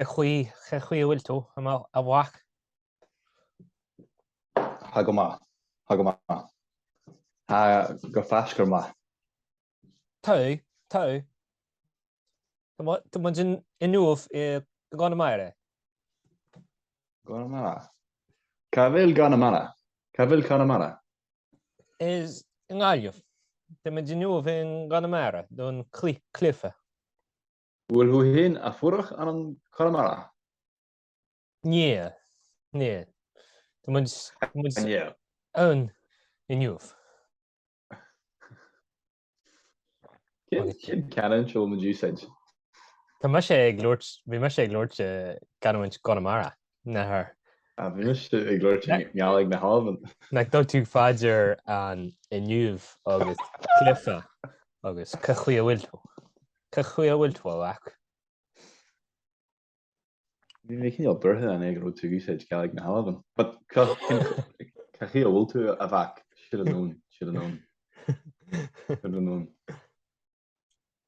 chuí bhfuil tú a bhac. Hagama. Go fascar ma. Tá. Tá man sin inúmh I Conamara. Conamara. Cavill Conamara. Is in Gáilmh. Tá man inúmh in Conamara don clifa. Bhfuil hu hin a furach an Conamara. Ní. Tá man Yeah. an inúmh. Kid canon show me usage. Tá mar sé ag glúirt ganhaint Conamara na haar. A bhí mis ag glúirte meálaigh na halban. Nach dó tú fáidir an inniuh agus clifa agus chuí bhfuil tú. Chuí bhfuil tú bhac. Bhí mé cinál burthe an ag rú tú úsáid cealaigh na halban. But chuí bhfuil tú a bhac siad an nón.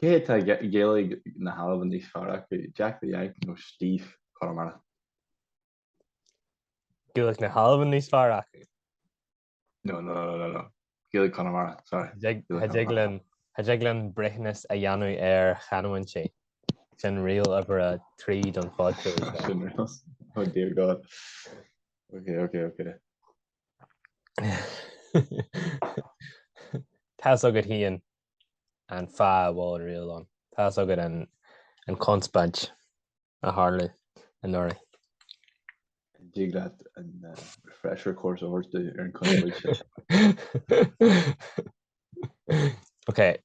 Cé tá géalaigh na halban níos fearach Jack the Yank nó Steve Conamara. Gúlach na halban níos fearach. No. Géalaigh Conamara, sorry. Hajeglan brechnas a dhéanú chanhain sé. Sin rial aber a trí don fád. Oh dear God. Okay. Tás agad híon an fá bháil rial an. Tás agad an conspad a Harley an Norrie. Dig that an refresher course over to earn consolation. Okay.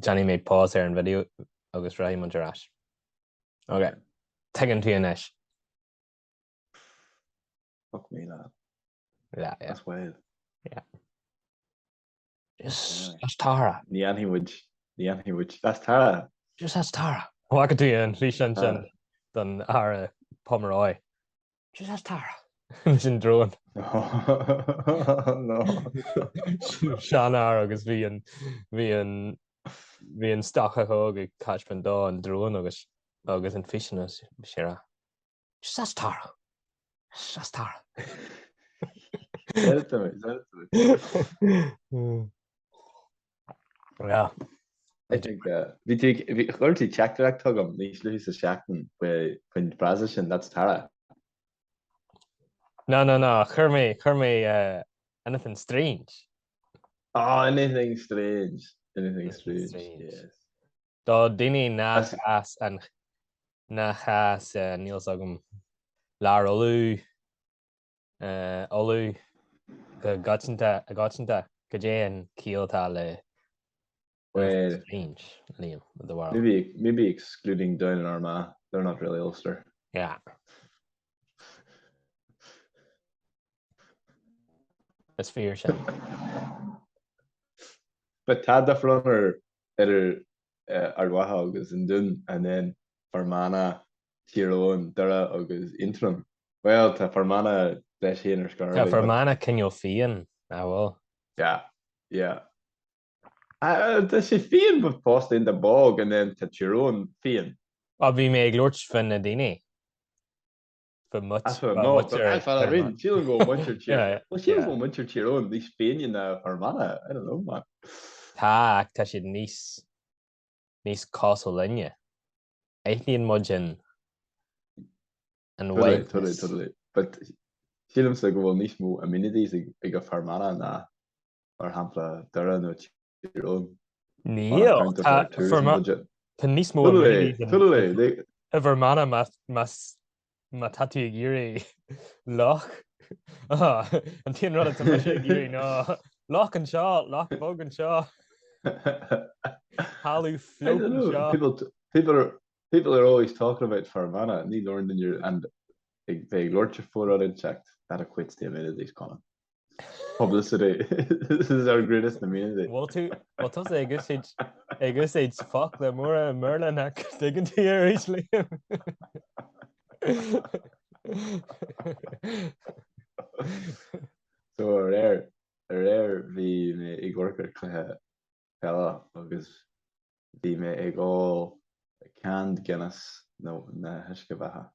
Johnny made pause here in video. Agus Rahim on Jarash. Okay. Taking to your nesh. Fuck me, lad. Yeah. That's wild. Yeah. Just that's Tara. The anti-witch. That's Tara. Just that's Tara. What could do you and Rishan Chan than our Pomeroy. Just that's Tara. Sin drone. No. Shana agus bhí an stacha thug catchment dá an drone agus an fishing us séra. Just that's Tara. Just Tara. Say it to me. Yeah. I think we already checked that tugum. These Louis is checking with position. That's Tara. No. Churme anything strange. Oh, anything strange. Yes. Tá daoine nachas níl sagam lár olú go gachanta go déan cíaltá le strange Liam of the world. Maybe excluding Down and Armagh, they're not really Ulster. Yeah. It's fear shit. But Tad the runner Arwaha agus in Dun and then Fermanagh Tyrone Dara agus interim. Well, ta Fermanagh leis héanaar scar. Yeah, Fermanagh cinneal fian. Well. Yeah. Does she fian but post in the bog and then ta Tyrone fian. Bhí mé ag glúirt fan na daoine. For much. That's what no, but I thought I mean she'll go Muncher Tyrone. Well, she'll go Muncher Tyrone. These Spain na Fermanagh. I don't know, man. Tá siad níos cosol linne. Eithlíonn mudjin and white. Totally. But sílim sa go bhfuil níos mó amenities ag go Fermanagh na ar hampla Dara nó Tyrone. Níl. Tá níos mó amenities. Totally. Fermanagh mas tatu giri loch. An tíon rud a sé giri ná loch an seo, loch bog an seo. Halú float an people are always talking about Fermanagh. Ní learned in your and they lord your foot out and checked that equates the amenities Conán. Publicity. This is our greatest amenity. Well tos agus age fuck the more Merlin hack digging to your easily. So rare bhí mé ag worker cluthe fella agus bhí mé ag all canned Guinness nó na huisce bheithe.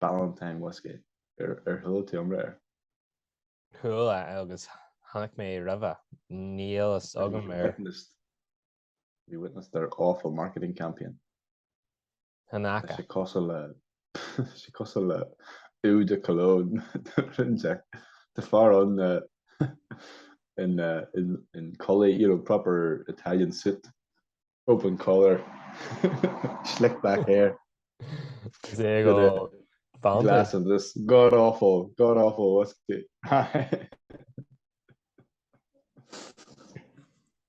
Ballantine whiskey. Thuil tú amra. Thula agus tháinig mé roimhe níl is agam We witnessed their awful marketing campaign. Hanaka. She cost a eau de cologne the far on in collie, you know, proper Italian suit, open collar, slick back hair. There you go. Glass of this god awful whiskey.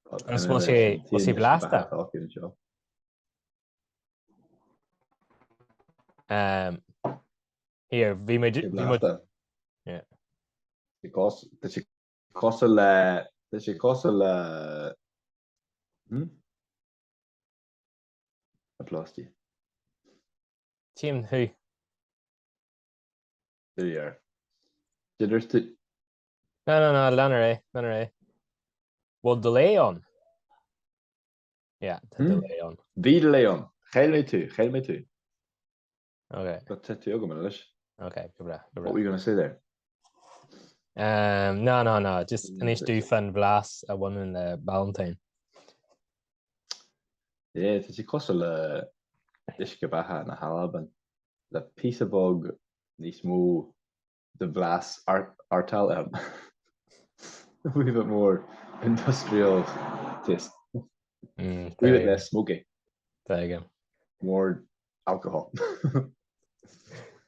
Was he blasta? Here, vi me yeah. Because she cost a I've lost you. Team who? There you are. There's two. No, Lanneray. Well, delay on. Yeah, delay on. Be delay on. Chael me too. Okay. That's it. Okay, good. What were you going to say there? No. Just inis dúfan blas a one in the Valentine. Yeah, it's a cost le isce batha na halaban. The piece of bog ní smó the blas artal a wee bit more industrial taste. Wee bit less smoky. There you go. More alcohol.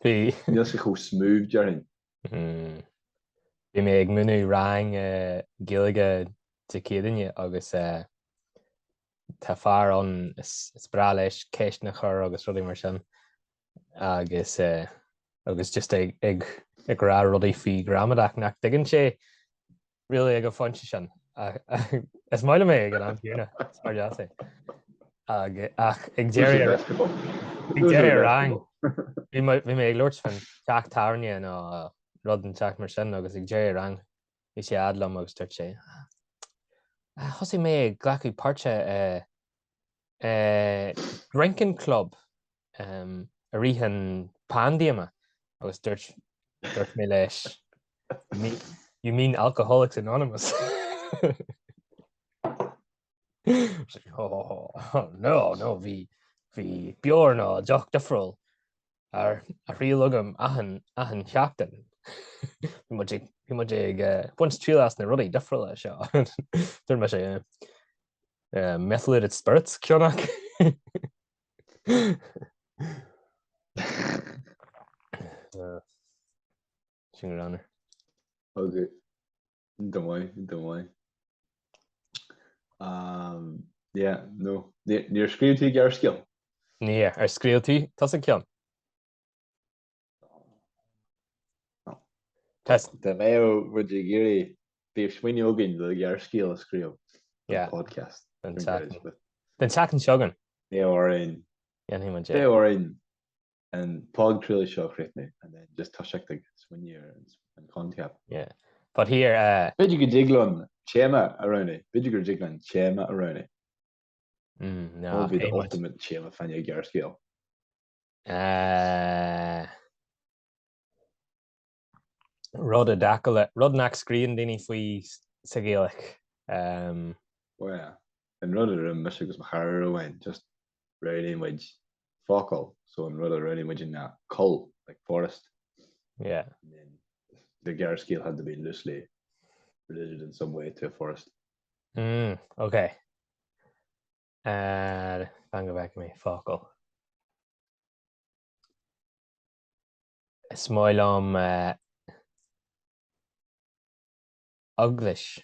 Níl sé go smooth during. Bhí mé ag munú rang gilige te cédanne agus tá fear an is bra leis céist na chur agus rudí mar sin agus just ag rá rudí fí gramadach nach digann sé really ag go fonte sin is maile mé ag an chéna mar deasa ach ag déir rang bhí mé ag luirt fan teach tarne nó rud an teach mar sin agus ag déir rang i sé adlam agus tuirt sé chosí mé ag ghlacu páirte drinking club a rihan pandiama agus dúirt mé leis you mean Alcoholics Anonymous? No, bhí beor ná deach difriúil ar rialugam ahan cheachtain. Bhí mu ag buint trílas na rudaí difriúla seo. Dúir me sé methylated spirits ceannach. Sin runner. Okay. Don't worry. Yeah, no. Níor scríbtí gar skill. Ní, ar scríaltí tá a ceann. Tá mé bud géirí bíh smuoine ógin le gar skill a scríal. Yeah. Podcast. Den teachn segan. They are in and pog truly show me and then just touch like smuoine and contae. Yeah. But here Bid you go diglan chema around it. Bid you go diglan chema around it. No, be the ultimate chema fan you gar skill. Rodnak screen dini fwy sa Gaelic. Well, and rudder and Michigan's Mahara just riding wedge focal. So in rudder riding wedge in that cull like forest. Yeah. And then the gar skill had to be loosely related in some way to a forest. Okay. Bang back me focal. Smoilom Uglish.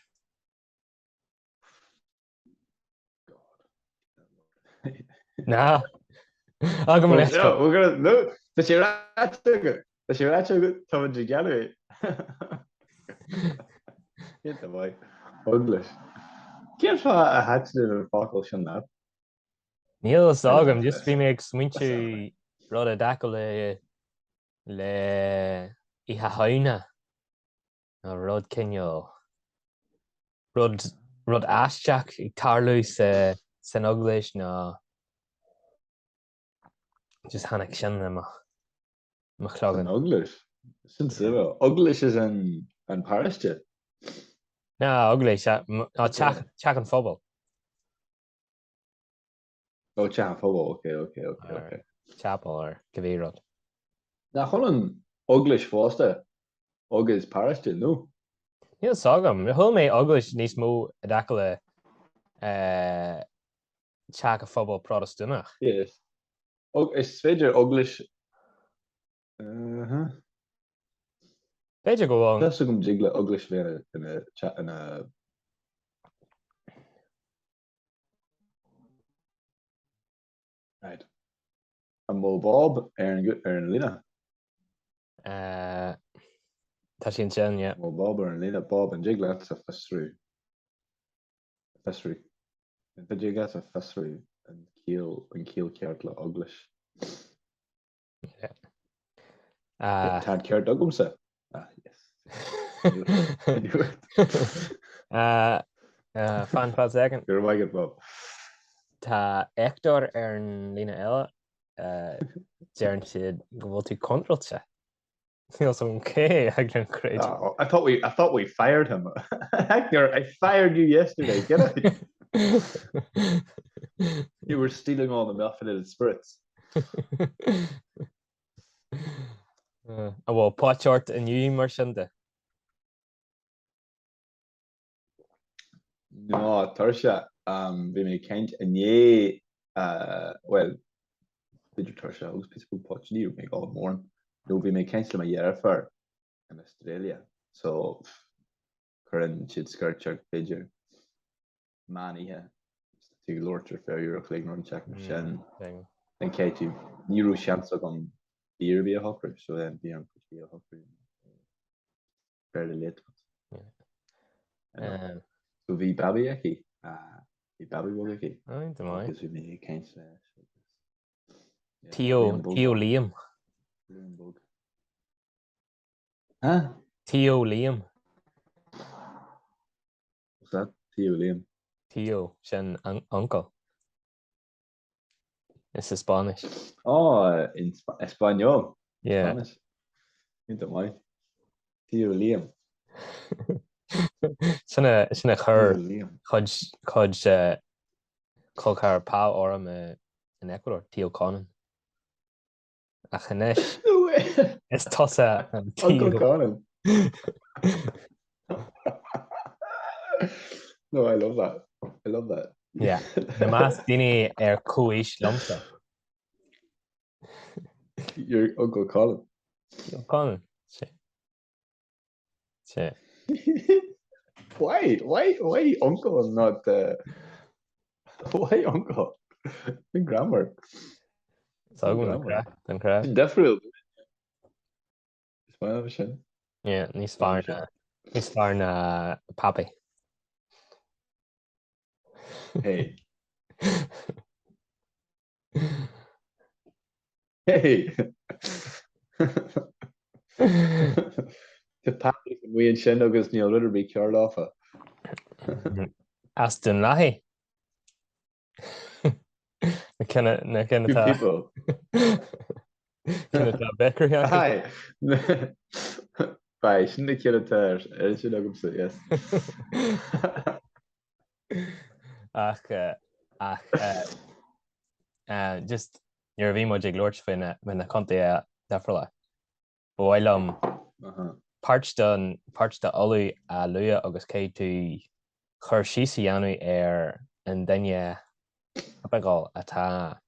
Nah. We're gonna no. Does your rat good? Tom and gallery. Get the boy. Uglish. Give a hatch in a focal shun that. Neil Sogam just be makes winchu rhoda dacole le ihahaina. Rod Kenyo. Rod rud aisteach ag tarlú san English ná just hannig sin An chlágan. English. Sin sibh. English is an pariste. Ná English teach an phobal. Oh, chat football. Okay. Chapel or Gavirod. Na cholan English fásta. Agus pariste, no. Níl sagam, thul mé English níos mó a daca le teach a phobal Protestantach. Yes. Is féidir English. Beidir go bhán. That's a jigle English vera in a chat in a. Right. A mo Bob an Lina. Tá sin sin, yeah. Mo Bob an Lina Bob and jigle that's a festru. Festru. The jig that's a festru and keel ceart le English. Yeah. Tad ceart agumsa. Yes. Fan pa second. You're right, good Bob. Tá Hector an lína eile dearan siad go bhfuil tú contrailte. Níl some cé ag an craid. I thought we fired him. Hector, I fired you yesterday. Get it? You were stealing all the melanated spirits. Bhfuil páteart aniu mar sin de. No, Tursha, we may kind and ye, well, did you Tursha? I was people potch you make all more. No, we may cancel my year for in Australia. So, current chid skirt check figure. Manny, yeah. To Lord your fair, you're a clean run check machine. And Katie, Euro chance on beer be a hopper, so then beer could be a hopper. Fairly late. So vi babi ekki. Vi babi bog ekki. Ai, dy mai. Because we may cancel. Tio Liam. Huh? Tio Liam. What's that? Tio Liam. Tio, sin uncle. It's in Spanish. Oh, in Espanol. Yeah. Spanish. Inte mai. Tio Liam. Sinna chur Liam. chud chulchar pá orm in Ecuador, Tio Conán. A chanis. No way. It's tosa an Uncle Tio. Conan. No, I love that. I love that. Yeah. The mas dini cuish lumsa. Your Uncle Colin. Tio Conán. Sí. Why Uncle and not why Uncle? In grammar. So I'm gonna crack. Difriúla. Smile of a shin. Yeah, níos fearn papi. Hey. Hey. The papi from we and shin agus Neil Ritter be cured off. Aston Lahi. Na Good ta people. ta Becker here. Hi. Bye. Shouldn't the kid attach? It should have say yes. Just your vimo jig lorch when the contae difriúla. Boilum parched the olu a luya agus K to Hershisianu and then yeah apagal ata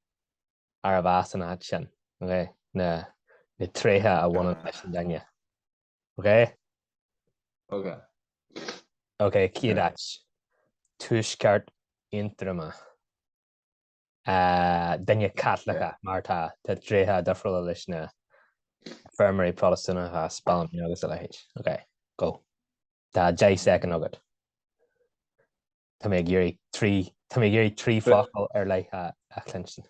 aravasan action. Okay, na tréithe a one session then okay. Kiadach tushkart intrama then catlacha marta te tréithe difriúla leis na Infirmary Protestant spelling agus a leis. Okay, go. Tá J second nugget. Tá mé géirí trí focal lei a clenching.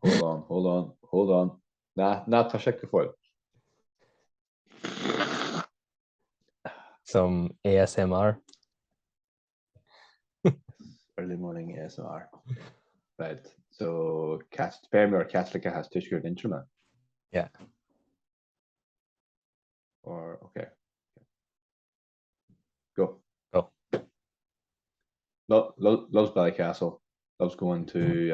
Hold on. Nah, tá sé go foil. Some ASMR. early morning ASMR. Right. So sperm or catlacha has tissue and intranet. Yeah. Or okay. Go. Go. Loves Ballycastle. Loves going to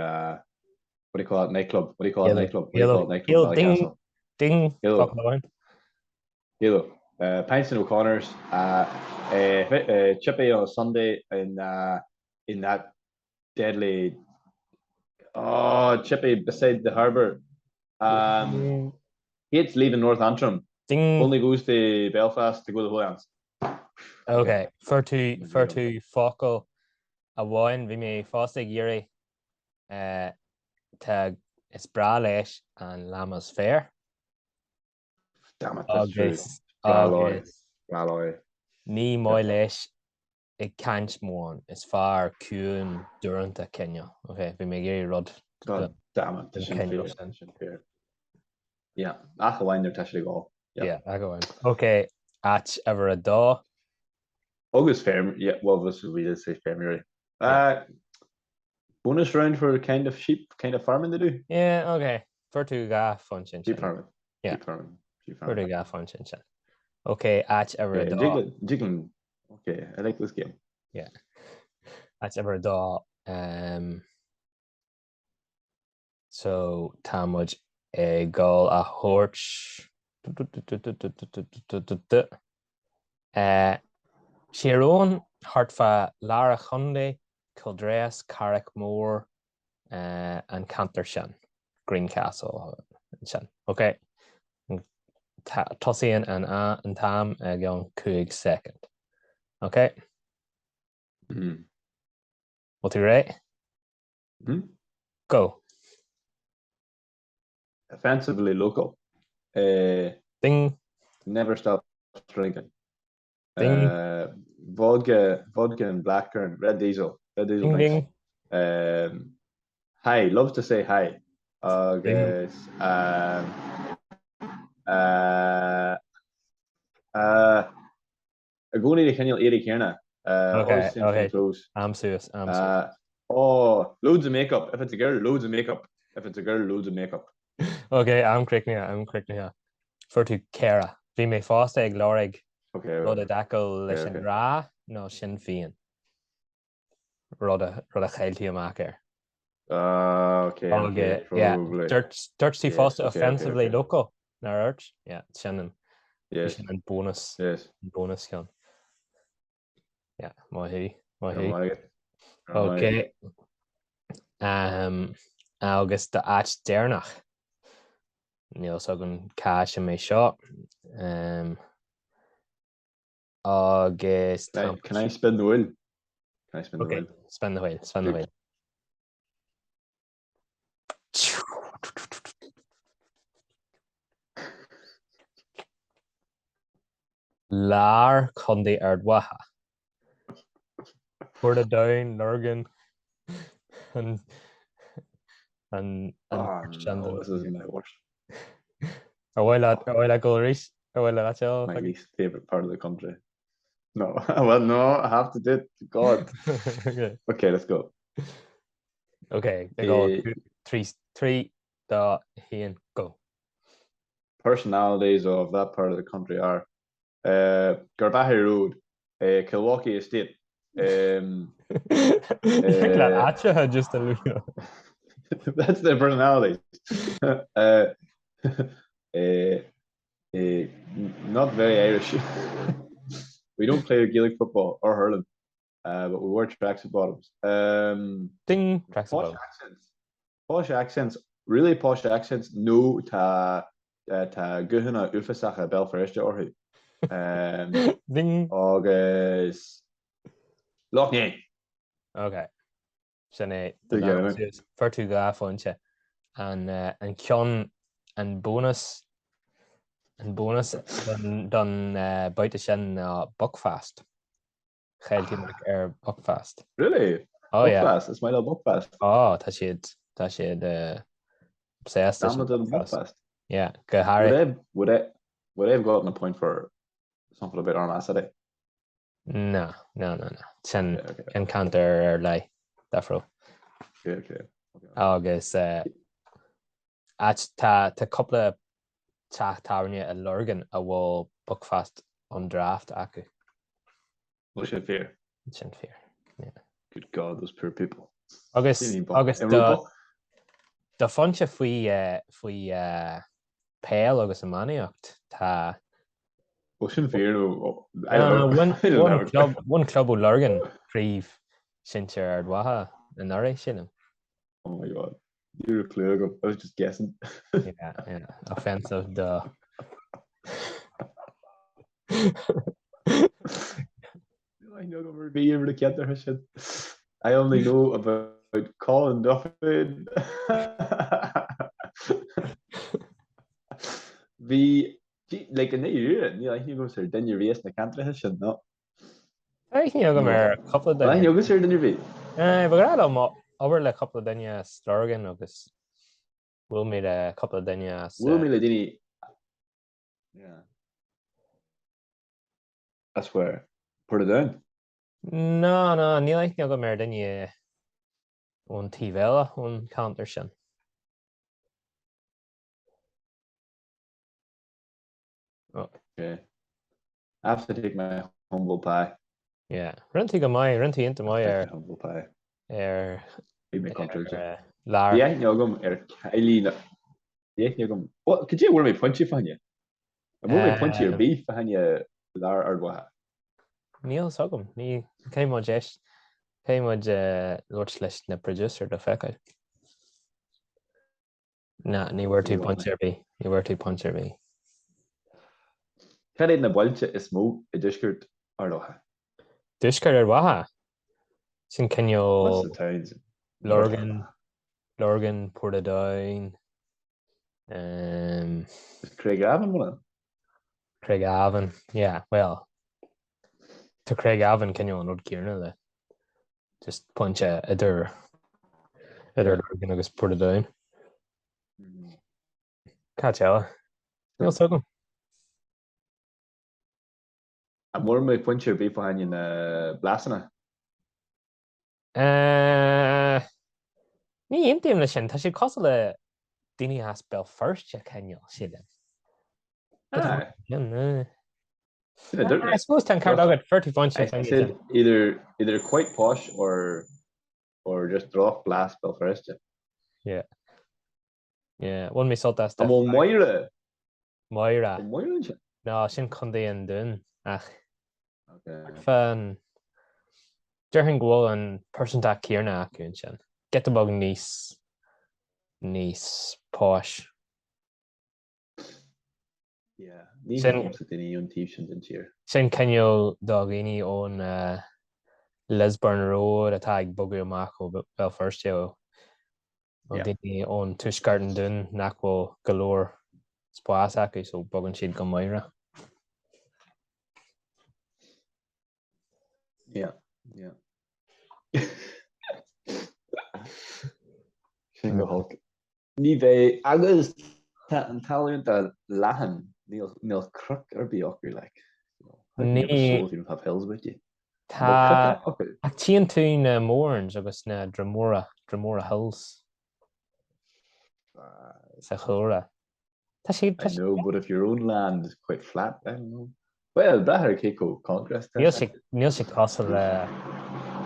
what do you call it? Nightclub. What do you call it? Nightclub. What do you call it? Nightclub. Ballycastle. Ding. Hello. and O'Connor's. Chippy on a Sunday in that deadly. Oh, Chippy beside the harbour. Hates leaving North Antrim. Ding. Only goes to Belfast to go to the Hoylands. Okay. For two focal a wine vi me fásta géri tá is bra leis an lamas fair. Damn it, that's true. Braloy. Ní mai leis ag cant mór is far cún duranta Kenya. Okay, vi me géri rod. God damn it, this isn't fair. Yeah, ach wine there tashly go. Yeah, I go in. Okay, at ever a daw. August fair, yeah, well this we did say February. Bonus round for kind of farming to do. Yeah, okay. For two ga function. Sheep farming. Yeah. Sheep farming. For two ga function. Okay, at ever a daw. Jiggling. Okay, I like this game. Yeah. At ever a daw. So Tamwood a goal a horch. Sharon Hartfa Lara Hunde Kildress Carrick Moore and Cantershan Greencastle Shan. Okay. Tossian and Tam going Coig second. Okay. What you right? Go. Offensively local. Ding. Never stop drinking. Ding. Vodka and blackcurrant, red diesel Ding, mix. Hi, loves to say hi. Agus a goni de kenil Eddie Kierna. Okay. Close. I'm serious. Loads of makeup. If it's a girl, loads of makeup. If it's a girl, loads of makeup. Okay, I'm correcting here. For to Kara. Vi me fast egg lorig. Okay. Rhoda daco leis ra no sin fian. Rhoda chailtí amach air. Okay. Yeah. Dirty fast offensively local. Na urge. Yeah, Shannon. Yes. Shannon bonus. Yes. Bonus can. Yeah, my Okay. Agus the at Dernach. Neil Sogan cash in my shop. August. Can I spin the wheel? Okay, spin the wheel. Lar contae ardwaha. Porta down, Lurgan, and no, this is my worst. I go race. That's all. My least favorite part of the country. No, well, no, I have to do it. God. Okay, let's go. Okay, they go 3. Go. Personalities of that part of the country are Garbahy Road, Kilwaukie Estate. Had just a that's their personalities. Not very Irish. We don't play Gaelic football or hurling, but we wear tracksuit bottoms. Ding, tracksuit posh accents, really posh accents. No, ta guhana ufasacha Belfast orhu. Ding. August. Lochne. Okay. Sinné for two ga funche and Kion and bonus done buite sin Buckfast. Chailtí Buckfast. Really? Oh Buckfast. Yeah. It's my little Buckfast. Oh, tá siad obsessed Buckfast. Yeah, go Harry. Would I have gotten a point for something a bit Armagh today? No. Sin encounter like defriúil. Okay. Agus tá coppla teach táhairne a lurgan a bhfuil buckfast an draft acu. Well, sin fear. Sin fear. Good God, those poor people. Agus do fonse faoi péal agus an maíocht tá Well, sin fear. I don't know. One club ó lurgan príomh sinte ar dwatha an áéis sin. Oh my God. You're a clue. I was just guessing. Yeah. Offensive, duh. I know we'll be able to get there. Shit. I only know about Colin Duffin. Like in the year, you go to dinner race na ceantracha sin, no? I think you're going to a couple of days. I think you're going to dinner race. But I don't know. Over a couple of days, Sturgeon, agus. We'll meet a couple of days. We'll meet a dinny. Yeah. I swear. Put it down. No. Níl like you're going to dinny on Tivella on counter sin. Okay. I have to take my humble pie. Yeah. Renty into my humble pie. Be my country. Lar. Yeah, you're Kylie. Yeah, you're what could you wear me punchy for you? And wear me punchy your beef for you Lar or what? Neil Sogum. Ni came on Jesh. Came on Lord Slash the producer the feckle. Nah, ni were to puncher be. You were to puncher be. Can in the bulge is smoke a discard or no? Discard or what? Sin can you What's the towns? Lorgan, Portadown, Craig Avon one. Craig Avon, yeah. Well, to Craig Avon, can you on Lord Kieran just punch a door, Lorgan agus Portadown. Catch Ella. Neil Sogum. I'm more my puncher beef behind in Blasana. Ní intim le sin, tá sé cos le daoine as bell first check Kenya sidan. I suppose ten card agad 30 punches. I said either quite posh or just drop blast bell first. Yeah. One me salt that stuff. I'm on Moira. Moira. No, sin contae an dún. Ach. Okay. Fan. During go an person that Kierna acu sin. Get the bug niece posh. Yeah. Sin Kenyo dogini on Lisburn Road a tag buggy amach bell first yo. Dini on Tushgarten dun nakwo galore spas acu so buggin she'd go Moira. Yeah. Single Hulk. Ní bheith agus an talent a lehan níl crook ar bíochú like. Ní you have hills with you. Tá ach tíon tún Moorns agus na Dromora Hills. Sa chóra. I know, but if your own land is quite flat, I don't know. Well, brother Keiko contrast. Níl sé cosal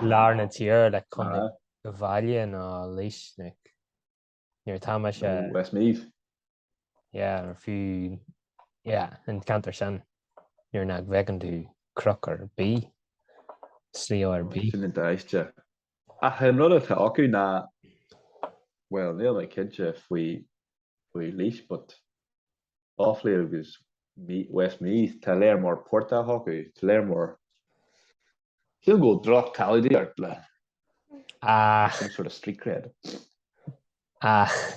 lár na tír le chun go bhaile ná leis nic. Níor táime sé Westmeath. Yeah, ar fiú an cantar sin. Níor na bhegan tú croc ar bí. Slío ar bí. Sin the Éiste. An rud atá acu ná well, níl my kidse faoi leis, but awfully agus Westmeath tá léir mór porta hocu, tá léir mór he'll go drop Calidi art le some sort of street cred.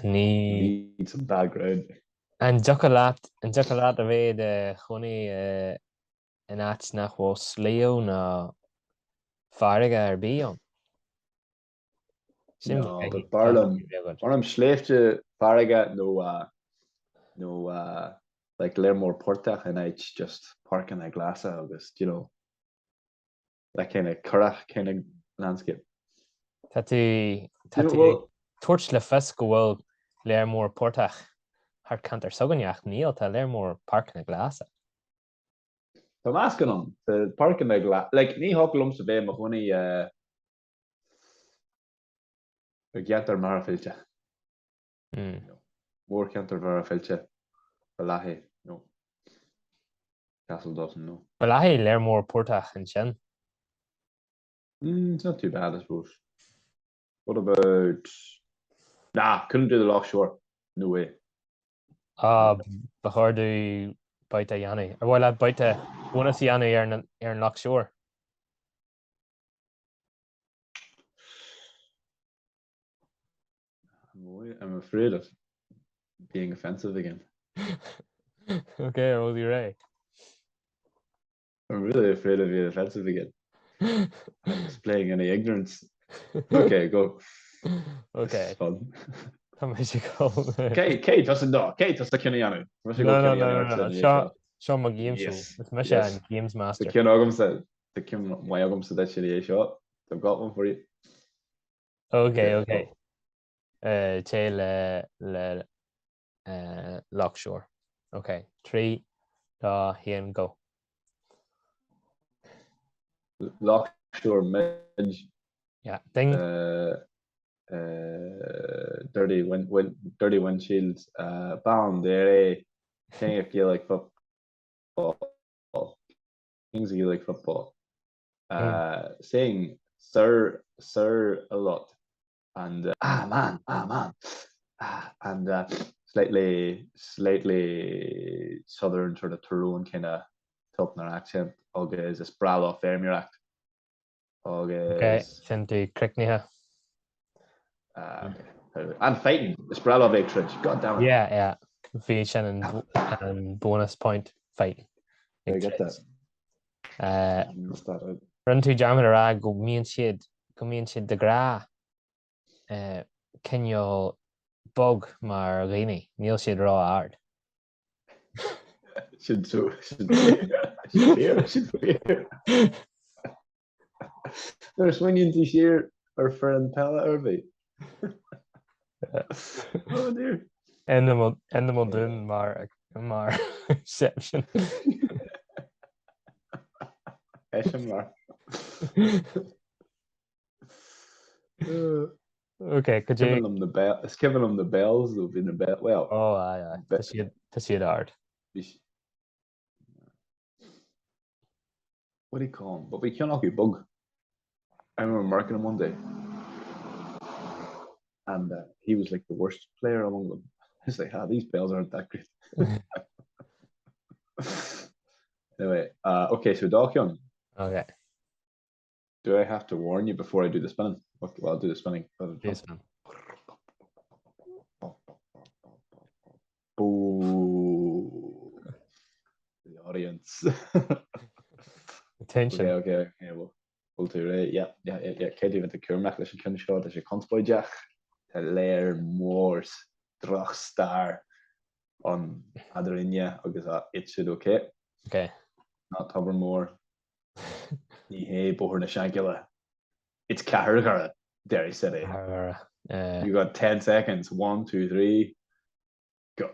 Need some background. An jocolate a bheith de chunaí an áit nach bhfuil slío na farige ar bí an. No, but Barlam sléifte farige no like Lermore Portach and it's just parking a glasa agus, that kind of currach kind of landscape. Tá tú Well, tuairt le fes go bhfuil léir mór portach thar cantar soganeach níl tá léir mór parc na gláasa. tá más gan the park in the like ní hokelum sa bé mar chuni getar mar filche. Mór cantar var filche lahe no. Castle doesn't know. Well I léir mór portach an sin. It's not too bad, I suppose. What about? Nah, couldn't do the Loch Shore. No way. Bachardú baite dhéanaí. Ar bhfuil le baite buna sí dhéanaí ar an Loch Shore. I'm afraid of being offensive again. Okay, ar bhfuil ré. I'm really afraid of being offensive again. I'm displaying any ignorance. Okay, go. Okay. It's fun. Tá mé sé go. Kate doesn't know. Kate doesn't Kenny Anu. No. Sean má games show. It's me an games master. The Ken Ogum said. The Ken my Ogum said that shitty shot. I've got one for you. Okay. Té le Loch Shore. Okay. 3, 2, 1, go. Loch Shore Midge. Yeah, ding. Dirty windshields. Bound there. King of Gaelic football. Kings of Gaelic football. Saying sir a lot. And man. And slightly southern sort of Tyrone kind of Tupner accent. Agus is bral off Fairmiracht. Okay, Cindy Crickney. And fighting is bral off Egtridge. God damn it. Yeah. Vision and bonus point fight. I get that. Run to jam ra go mian siad de gra. Can you bug mar rini Neil siad raw hard. Should fear. They're swinging to sheer our friend Pella Irby. Oh dear. En de mod doen maar exception. Eshamar. Okay, could you? It's giving them the bells. They'll be in the bell. Well. Oh, aye. That's it hard. What do you call him? But we cannot be bug. I remember marking him one day, and he was like the worst player among them. It's like, these bells aren't that great. Anyway, okay, so Dalkion. Okay. Do I have to warn you before I do the spinning? Okay, well, I'll do the spinning. Boo. The audience. Attention. Okay. We'll do it. Yeah. Cead even the Curmach leis an cin seo leis conspóideach tá léir mórs drach star on Adrinia agus it should okay. Okay. Not cover more. Ní hé bóthir na seanceile. It's Cahirgara, Derry City. You got 10 seconds. 1, 2, 3, go.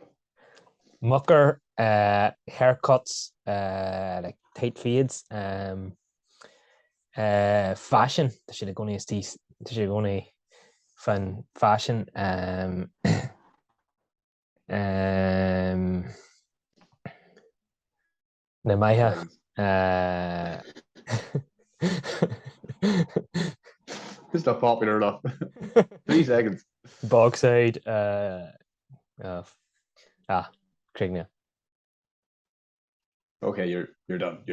Mucker haircuts, like tight fades, fashion. Tá sé going to fan fashion. Na maiha. It's not popular enough. 3 seconds. Bogside. Crigna. Okay, you're done.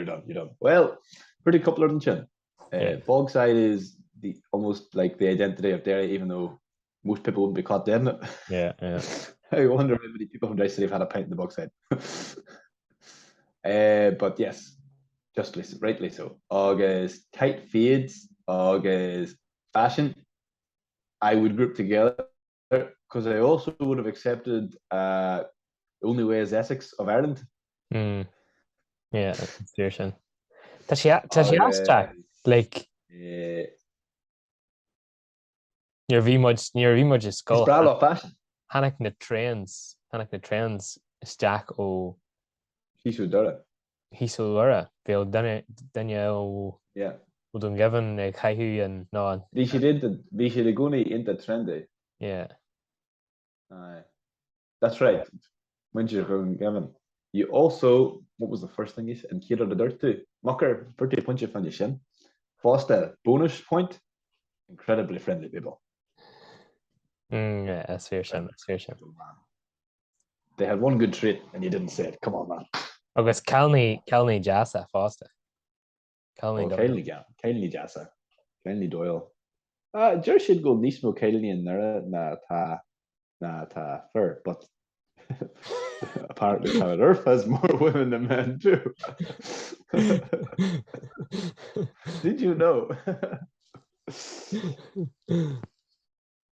Well, pretty coupler than chin. Bogside is almost like the identity of Derry, even though most people wouldn't be caught dead in it. Yeah. I wonder how many people from Derry City have had a pint in the Bogside. But yes, justly, rightly so. Agus tight fades, agus fashion, I would group together because I also would have accepted The Only Way is Essex of Ireland. Yeah, seriously. Tá sé Jack, like Níor bhí muid is Is scóil bra lá fashion. Hanach na Tréans isteach ó She's with Dora. hísú lura bhil duine ó Yeah. don gaban ag chaithú an ná Bí sé de gúnaí inta trendy. yeah. Aye. That's right. When you're going Gavin. You also, what was the first thing you said? And Kira the dirt too. Mucker, pretty punch of your shin. Foster, bonus point. Incredibly friendly people. Yeah, that's fair sin. They had one good trait and you didn't say it. Come on, man. Agus Calney Jassa Foster. Kailney Jassa. Kailney Doyle. Jer should go Nismo Kailney and Nera na ta fur, but apparently Planet Earth has more women than men too. Did you know?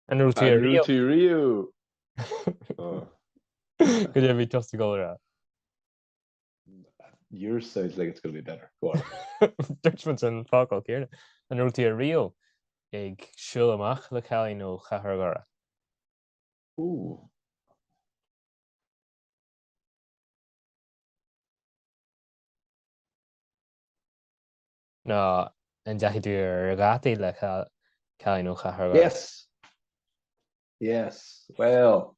And Ruti Rio. Oh. Could you be tough to go there? Yours sounds like it's going to be better. Go on. Dutchman's and Falco here. And Ruti Rio. Ag siúlamach le chalí nó chathargara. Ooh. No, and Jackie regati le chalí nó chathargara. Yes. Well,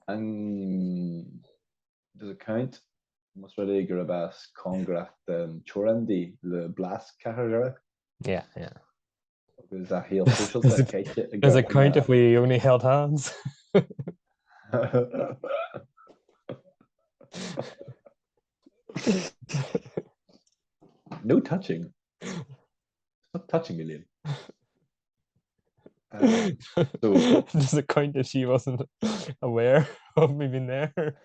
and does it count? Must really go about Congraf Chorandi le Blas Chathargara. Yeah. Is that heel social? Does it count if we only held hands? No touching. Stop touching me, Lynn. So, does it count if she wasn't aware of me being there?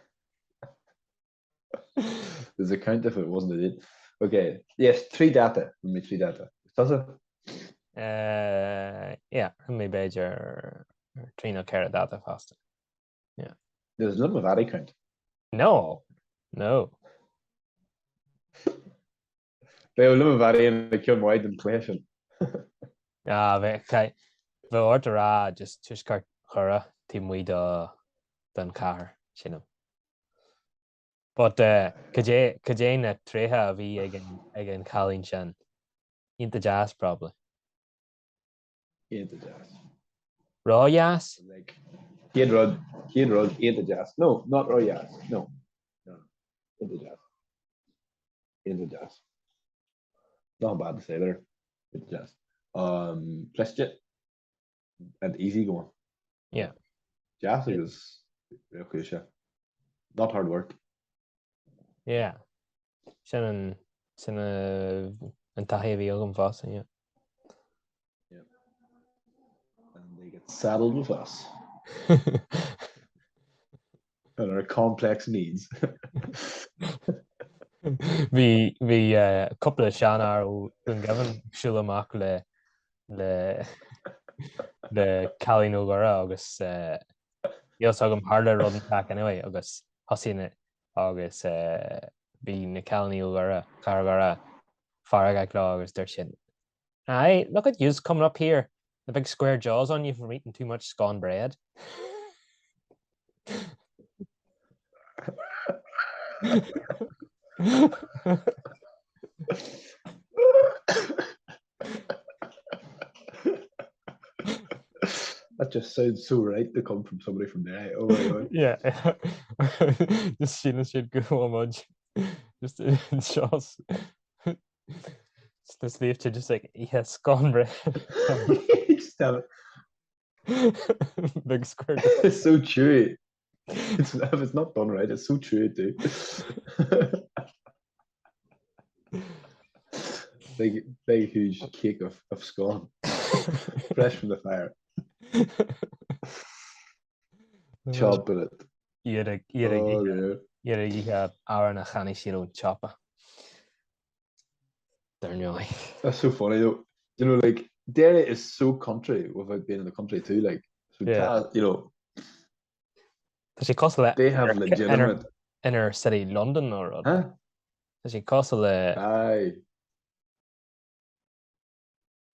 Does it count if it wasn't it? Okay. Yes, three data. Does it? Yeah, mbeidh ar trína ceithre data fasta. Yeah. There's none of that count. No. They will live about in the Kim White inflation. Okay. The order just tuiscar chura tímí don car sinam. But cadé na tréithe a bhí ag an chalín sin. Inta jazz probably. Into jazz. Raw jazz? Like Kid Rod, into jazz. No, not raw jazz. No. Into jazz. Not bad to say there. Into jazz. Plesjet and easy going. Yeah. Jazz is okay, not hard work. Yeah. Sin an taithí bhí agam fása, yeah. And they get saddled with us. And our complex needs. Bhí couple of seanar ó don gaban siúlamach le chalí nó gara agus Ios agam harda rud an tac anyway agus hosína agus bhí na chalí ó gara cargara farag ag lá agus der sin. Hey, look at you coming up here. The big square jaws on you from eating too much scone bread. That just sounds so right to come from somebody from there. Oh my god. Yeah. Just should go much. Just jaws. Just leave to just like scone bread. Just tell it. Big square. It's so chewy. If it's not done right, it's so chewy too. Big huge cake of scone. Fresh from the fire. Chop it. You have hour and a chani shiro chopper. That's so funny though. You know, like Derry is so country without being in the country too. Like, so yeah. You know, they have legitimate inner city London or huh? Does she cost Aye.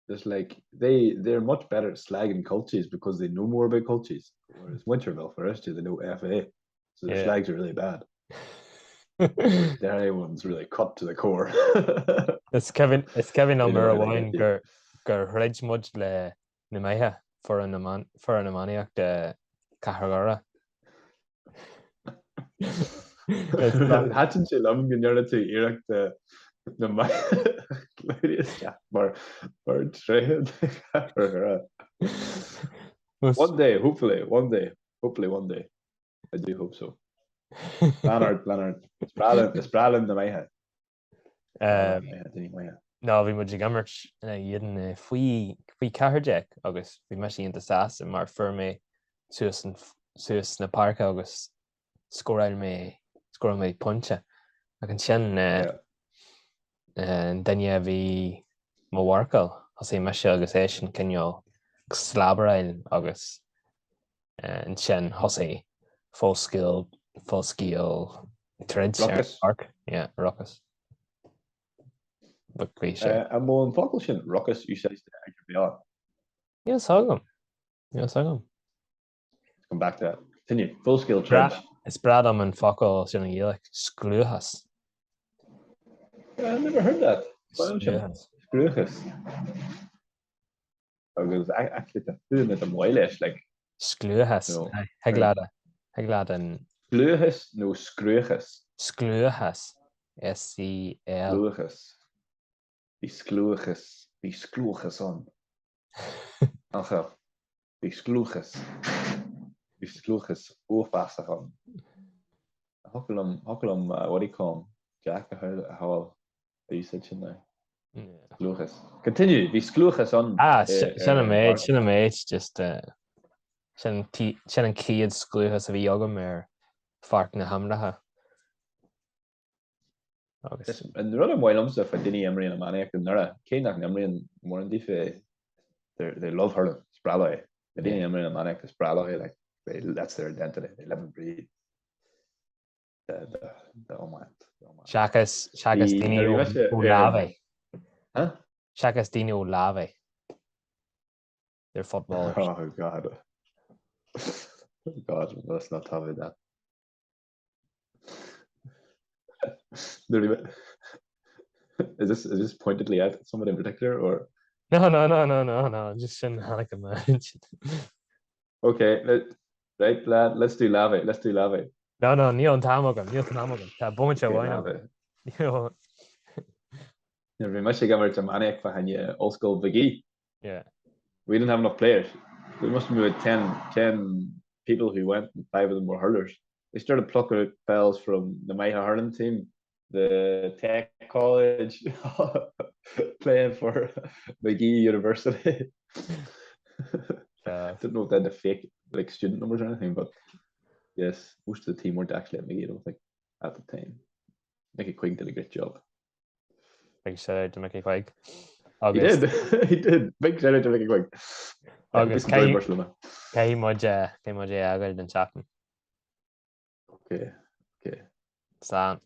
There's like they're much better at slagging cultures because they know more about cultures. Whereas Winterville for us, they know FA, so their slags are really bad. Their one's really cut to the core. It's Kevin They know number how to one hit you. gur ridge mud le na mbeidh for an amaniac de Cahargara. Hatchin sé lom gnearna tú iirecht na Claudius Jack mar tréithe. One day, hopefully one day. I do hope so. Leonard. It's Bralin na mbeidh. No, bhí muid gammart dhéan faoi cathirdeach agus bhí me ínta sas mar fur mé suas na parca agus scórail mé punte ag an sin daine bhí mhaharcail as é meise agus é sin cinneol slabarail agus an sin hos é fóscil tréid park ruckus. But I'm more focal ruckus you say to Yes, hagam. Come back to that. Continue. Full skill trench. It's Brad am an focal sin like scluchas. I've never heard that. Scluchas. Agus actually the food at the Moilish like scluchas. Heglada and Scluchas no scruchas. Scluchas. SCL. Scluchas. Be scluchas on. Ach, be scluchas. Be scluchas oofbastig on. Hokkelum, what do you call him? Jack, how you said there? Scluchas. Continue. Be scluchas on. Sinna maid, just sin kiad scluchas a bhí agam fark na hamratha. And the other while stuff for Dinny Emery and Amaniac and Nura, Kane Emery and Warren Diffie, they love her Spralloy. The Dinny Emery and Amaniac is Spralloy, like that's their identity. They live and breathe. The Oman. Shakas Dino Olave. Huh? Shakas Dino Olave. They're footballers. Oh God. God, let's not talk about that. Is this pointedly at someone in particular or no, just shouldn't have a match. Okay, right lad, let's do lave. No, Neil Tamagan. Ta boncha wine. We must have got to maniac for Hanya old school biggie. Yeah. We didn't have enough players. We must have moved 10 people who went and 5 of them were hurlers. They started plucking out fellas from the mbeidh hurling team, the tech college, playing for McGee University. I don't know if they had the fake like student numbers or anything, but yes, most of the team weren't actually at McGee, I don't think, at the time. Mickey Quigg did a great job. Big shout out to Mickey Quigg. He did. Big shout out to Mickey Quigg. August, Cai muide agad den chapman. Okay. Sam.